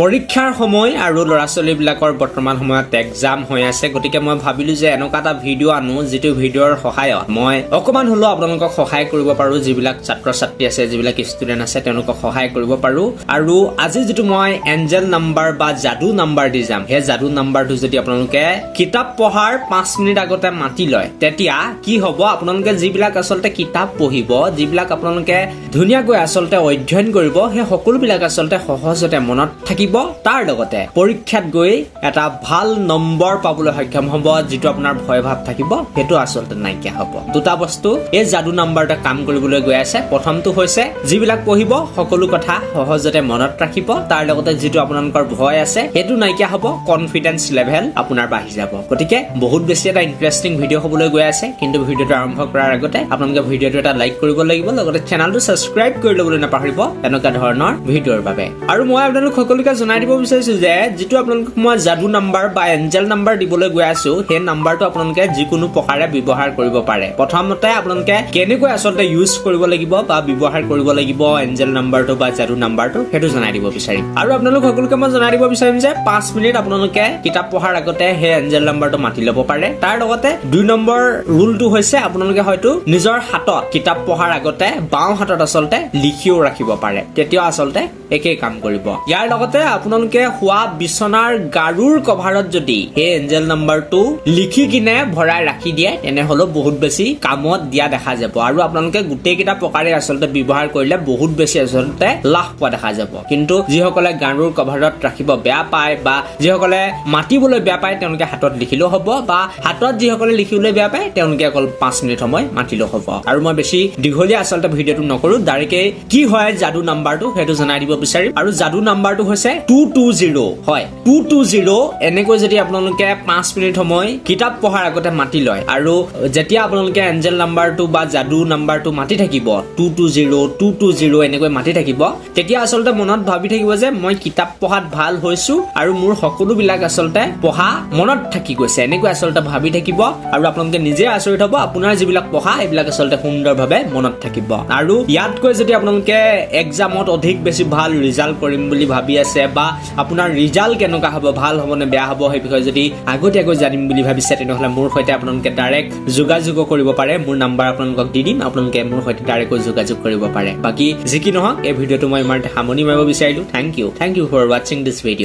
পৰীক্ষাৰ সময় আৰু ল'ৰা ছোৱালীবিলাকৰ বৰ্তমান সময়ত এক্সাম হৈ আছে গতিকে মই ভাবিলো যে এনেকুৱা এটা ভিডিঅ' আনো যিটো ভিডিঅ'ৰ সহায়ত মই অকমান হলেও আপোনালোকক সহায় কৰিব পাৰো যিবিলাক ছাত্ৰ ছাত্ৰী আছে যিবিলাক ষ্টুডেন্ট আছে তেওঁলোকক সহায় কৰিব পাৰো আৰু আজি যেটো মই এঞ্জেল নাম্বাৰ বা যাদু নাম্বাৰ দি যাম হে যাদু নাম্বাৰটো যদি আপোনালোকে কিতাপ পঢ়াৰ 5 মিনিট আগতে মাতি লয় তেতিয়া কি হ'ব আপোনালোকে যিবিলাক আসলতে কিতাপ পঢ়িব যিবিলাক আপোনালোকে ধুনিয়াকৈ আসলতে অধ্যয়ন কৰিব হে সকলোবিলাক আসলতে সহজতে মনত থাকিব তাৰ লগতে পৰীক্ষাত গৈ এটা ভাল নম্বৰ পাবলৈ সক্ষম হ'ব যেটো আপোনাৰ ভয় ভাব থাকিব হেতু আসলতে নাইকিয়া হ'ব দুটা বস্তু এই যাদু নাম্বাৰটা কাম কৰিবলৈ গৈ আছে প্ৰথমটো হৈছে যিবিলাক পঢ়িব সকলো কথা সহজতে মনত ৰাখিব তাৰ লগতে যেটো আপোনালোকৰ ভয় আছে হেতু নাইকিয়া হ'ব কনফিডেন্স লেভেল আপোনাৰ বাঢ়ি যাব গতিকে বহুত বেছি এটা ইন্টাৰেষ্টিং ভিডিঅ' হ'বলৈ গৈ আছে কিন্তু ভিডিঅ'টো আৰম্ভ কৰাৰ আগতে আপোনালোকে ভিডিঅ'টো এটা লাইক কৰিব লাগিব লগতে চেনেলটো সাবস্ক্ৰাইব কৰি ল'বলৈ নাপাহৰিব এনেকুৱা ধৰণৰ ভিডিঅ'ৰ বাবে আৰু মই আপোনালোক সকলোকে জনাই দিব বিচাৰিছো যে যেটো আপোনালোকক মই যাদু নাম্বাৰ বা এঞ্জেল নাম্বাৰ দিবলৈ গৈ আছো হে নাম্বাৰটো আপোনালোকে যিকোনো প্ৰকাৰে ব্যৱহাৰ কৰিব পাৰে প্ৰথমতে আপোনালোকে কেনেকৈ আসলতে ইউজ কৰিব লাগিব বা ব্যৱহাৰ কৰিব লাগিব এঞ্জেল নাম্বাৰটো বা যাদু নাম্বাৰটো হেতু জনাই দিব বিচাৰিম আৰু আপোনালোক সকলোকে মই জনাই দিব বিচাৰিম যে 5 মিনিট আপোনালোকে কিতাপ পঢ়াৰ আগতে হে এঞ্জেল নাম্বাৰটো মাতি ল'ব পাৰে তাৰ লগতে 2 নম্বৰ ৰুলটো হৈছে আপোনালোকে হয়তো নিজৰ হাতত কিতাপ পঢ়াৰ আগতে বাওঁ হাতত আসলতে লিখিও ৰাখিব পাৰে তেতিয়া আসলতে একে কাম কৰিব ইয়াৰ লগতে আপোনালোকে হোৱা বিছনাৰ গাৰুৰ কভাৰত যদি হে এঞ্জেল নাম্বাৰটো লিখি কিনে ভৰাই ৰাখি দিয়ে তেনে হলো বহুত বেছি কামত দিয়া দেখা যাব আৰু আপোনালোকে গুটেই কিটা প্ৰকাৰে আসলতে ব্যৱহাৰ কৰিলে বহুত বেছি আসলতে লাভ পোৱা দেখা যাব কিন্তু যিসকলে গাৰুৰ কভাৰত ৰাখিব বেয়া পায় বা যিসকলে মাতিবলৈ বেয়া পায় তেওঁলোকে হাতত লিখিলেও হ'ব বা হাতত যিসকলে লিখিবলৈ বেয়া পায় তেওঁলোকে অকল 5 মিনিট সময় মাতিলেও হ'ব আৰু মই বেছি দীঘলীয়া আসলতে ভিডিঅ'টো নকৰো ডাইৰেক্টলি কি হয় যাদু নাম্বাৰটো হেতু জনাই দিব বিচাৰিম আৰু যাদু নাম্বাৰটো হৈছে 220 হয় 220 এনেকৈ যদি আপোনালোকে 5 মিনিট সময় কিতাপ পঢ়াৰ আগতে মাতি লয় আৰু যেতিয়া আপোনালোকে এঞ্জেল নাম্বাৰটো বা যাদু নাম্বাৰটো মাতি থাকিব 220 এনেকৈ মাতি থাকিব তেতিয়া আসলতে মনত ভাবি থাকিব যে মই কিতাপ পঢ়াত ভাল হৈছো আৰু মোৰ সকলো বিলাক আসলতে পঢ়া মনত থাকি গৈছে এনেকৈ আসলতে ভাবি থাকিব আৰু আপোনালোকে নিজে আচৰিত হ'ব আপোনাৰ যিবিলাক পঢ়া এইবিলাক আসলতে সুন্দৰভাৱে মনত থাকিব আৰু ইয়াতকৈ যদি আপোনালোকে এক্সামত অধিক বেছি ভাল ৰিজাল্ট কৰিম বুলি ভাবি আছে বা আপোনাৰ ৰিজাল্ট কেনেকুৱা হ'ব ভাল হ'ব নে বেয়া হ'ব সেই বিষয়ে যদি আগতীয়াকৈ জানিম বুলি ভাবিছে তেনেহলে মোৰ সৈতে আপোনালোকে ডাইৰেক্ট যোগাযোগ কৰিব পাৰে মোৰ নাম্বাৰ আপোনালোকক দি দিম আপোনালোকে মোৰ সৈতে ডাইৰেক্টকৈ যোগাযোগ কৰিব পাৰে বাকি যি কি নহওক এই ভিডিঅ'টো মই ইমানতে সামৰণি মাৰিব বিচাৰিলো thank you for watching this video'